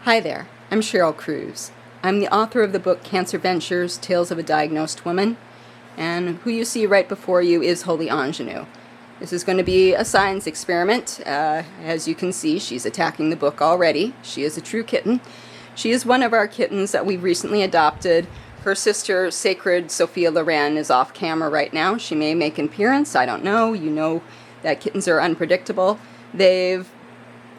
Hi there, I'm Cheryl Cruz. I'm the author of the book Cancerventures, Tales of a Diagnosed Woman, and who you see right before you is Holy Ingenue. This is going to be a science experiment. As you can see, she's attacking the book already. She is a true kitten. She is one of our kittens that we've recently adopted. Her sister, Sacred Sophia Loren, is off camera right now. She may make an appearance, I don't know. You know that kittens are unpredictable. They've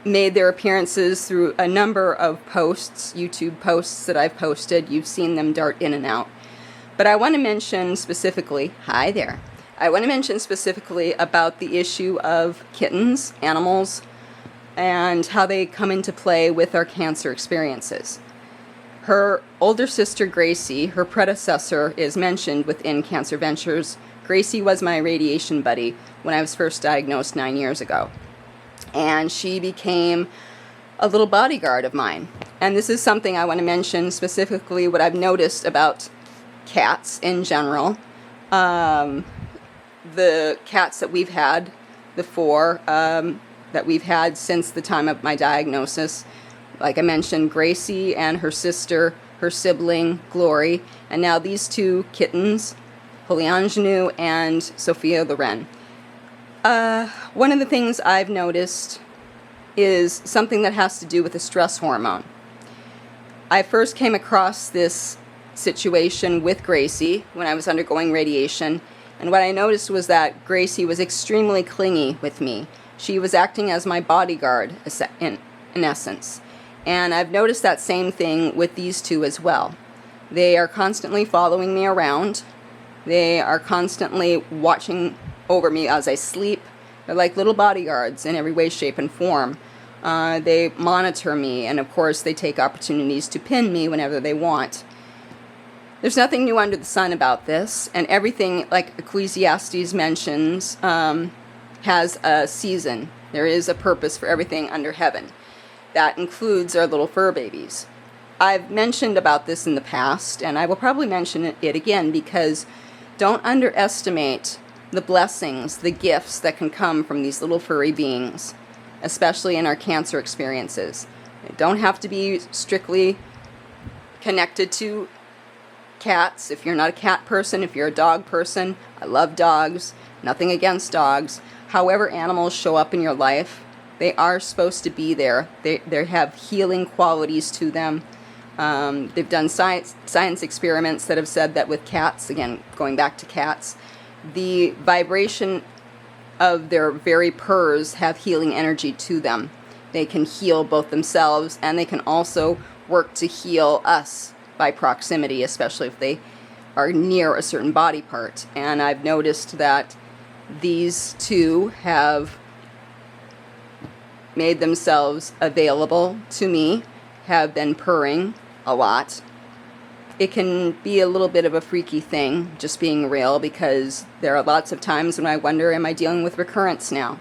made their appearances through a number of posts, YouTube posts that I've posted. You've seen them dart in and out. But I want to mention specifically, hi there, I want to mention specifically about the issue of kittens, animals, and how they come into play with our cancer experiences. Her older sister, Gracie, her predecessor, is mentioned within Cancerventures. Gracie was my radiation buddy when I was first diagnosed 9 years ago. And she became a little bodyguard of mine. And this is something I want to mention specifically what I've noticed about cats in general. The cats that we've had, the four that we've had since the time of my diagnosis, like I mentioned, Gracie and her sister, her sibling, Glory, and now these two kittens, Holy Ingenue and Sophia Loren. One of the things I've noticed is something that has to do with the stress hormone. I first came across this situation with Gracie when I was undergoing radiation, and what I noticed was that Gracie was extremely clingy with me. She was acting as my bodyguard in essence. And I've noticed that same thing with these two as well. They are constantly following me around. They are constantly watching over me as I sleep. They're like little bodyguards in every way, shape, and form. They monitor me, and of course they take opportunities to pin me whenever they want. There's nothing new under the sun about this, and everything, like Ecclesiastes mentions, has a season. There is a purpose for everything under heaven. That includes our little fur babies. I've mentioned about this in the past, and I will probably mention it again, because don't underestimate the blessings, the gifts that can come from these little furry beings, especially in our cancer experiences. They don't have to be strictly connected to cats. If you're not a cat person, if you're a dog person, I love dogs, nothing against dogs. However animals show up in your life, they are supposed to be there. They have healing qualities to them. They've done science experiments that have said that with cats, again, going back to cats, the vibration of their very purrs have healing energy to them. They can heal both themselves, and they can also work to heal us by proximity, especially if they are near a certain body part. And I've noticed that these two have made themselves available to me, have been purring a lot. It can be a little bit of a freaky thing, just being real, because there are lots of times when I wonder, am I dealing with recurrence now?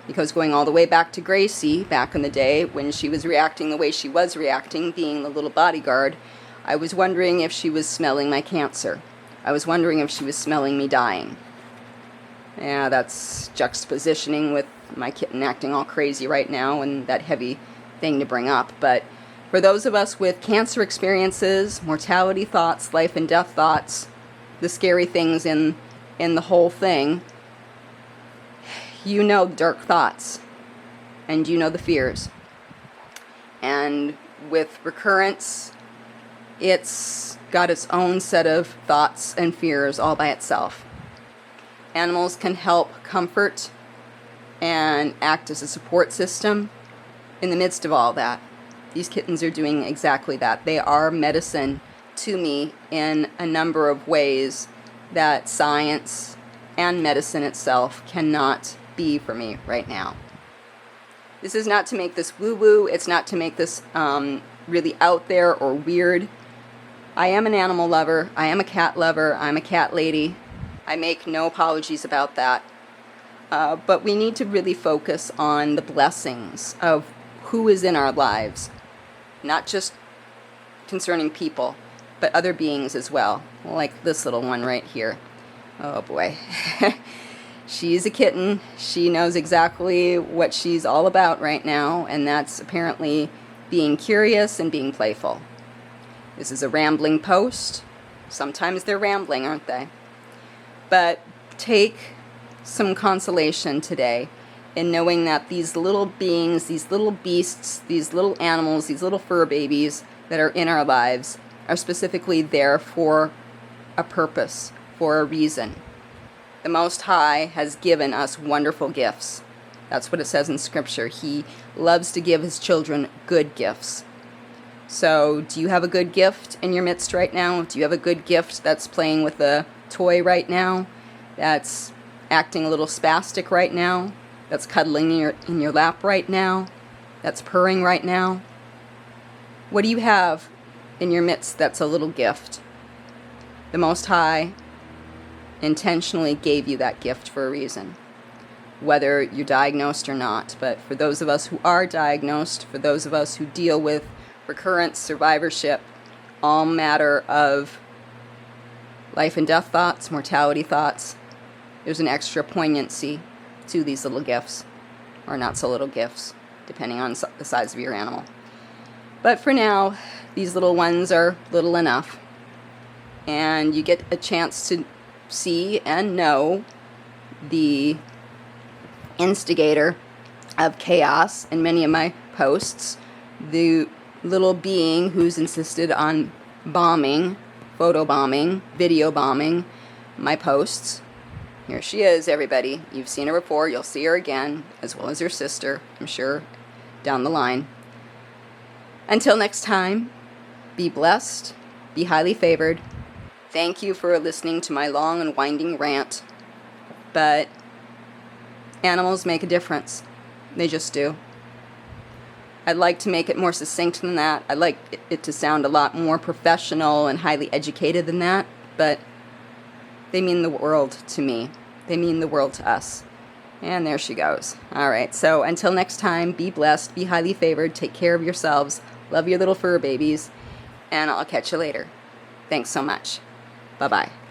Because going all the way back to Gracie, back in the day, when she was reacting the way she was reacting, being the little bodyguard, I was wondering if she was smelling my cancer. I was wondering if she was smelling me dying. Yeah, that's juxtapositioning with my kitten acting all crazy right now, and that heavy thing to bring up. But for those of us with cancer experiences, mortality thoughts, life and death thoughts, the scary things in the whole thing, you know the dark thoughts, and you know the fears. And with recurrence, it's got its own set of thoughts and fears all by itself. Animals can help comfort and act as a support system in the midst of all that. These kittens are doing exactly that. They are medicine to me in a number of ways that science and medicine itself cannot be for me right now. This is not to make this woo-woo. It's not to make this really out there or weird. I am an animal lover. I am a cat lover. I'm a cat lady. I make no apologies about that. But we need to really focus on the blessings of who is in our lives. Not just concerning people, but other beings as well. Like this little one right here. Oh boy. She's a kitten. She knows exactly what she's all about right now, and that's apparently being curious and being playful. This is a rambling post. Sometimes they're rambling, aren't they? But take some consolation today in knowing that these little beings, these little beasts, these little animals, these little fur babies that are in our lives are specifically there for a purpose, for a reason. The Most High has given us wonderful gifts. That's what it says in Scripture. He loves to give his children good gifts. So, do you have a good gift in your midst right now? Do you have a good gift that's playing with a toy right now? That's acting a little spastic right now? That's cuddling in your lap right now? That's purring right now? What do you have in your midst that's a little gift? The Most High intentionally gave you that gift for a reason, whether you're diagnosed or not. But for those of us who are diagnosed, for those of us who deal with recurrence, survivorship, all matter of life and death thoughts, mortality thoughts, there's an extra poignancy to these little gifts, or not so little gifts, depending on the size of your animal. But for now, these little ones are little enough, and you get a chance to see and know the instigator of chaos in many of my posts, the little being who's insisted on bombing, photo bombing, video bombing my posts. Here she is, everybody. You've seen her before. You'll see her again, as well as her sister, I'm sure, down the line. Until next time, be blessed, be highly favored. Thank you for listening to my long and winding rant. But animals make a difference. They just do. I'd like to make it more succinct than that. I'd like it to sound a lot more professional and highly educated than that, but they mean the world to me. They mean the world to us. And there she goes. All right, so until next time, be blessed, be highly favored, take care of yourselves, love your little fur babies, and I'll catch you later. Thanks so much. Bye-bye.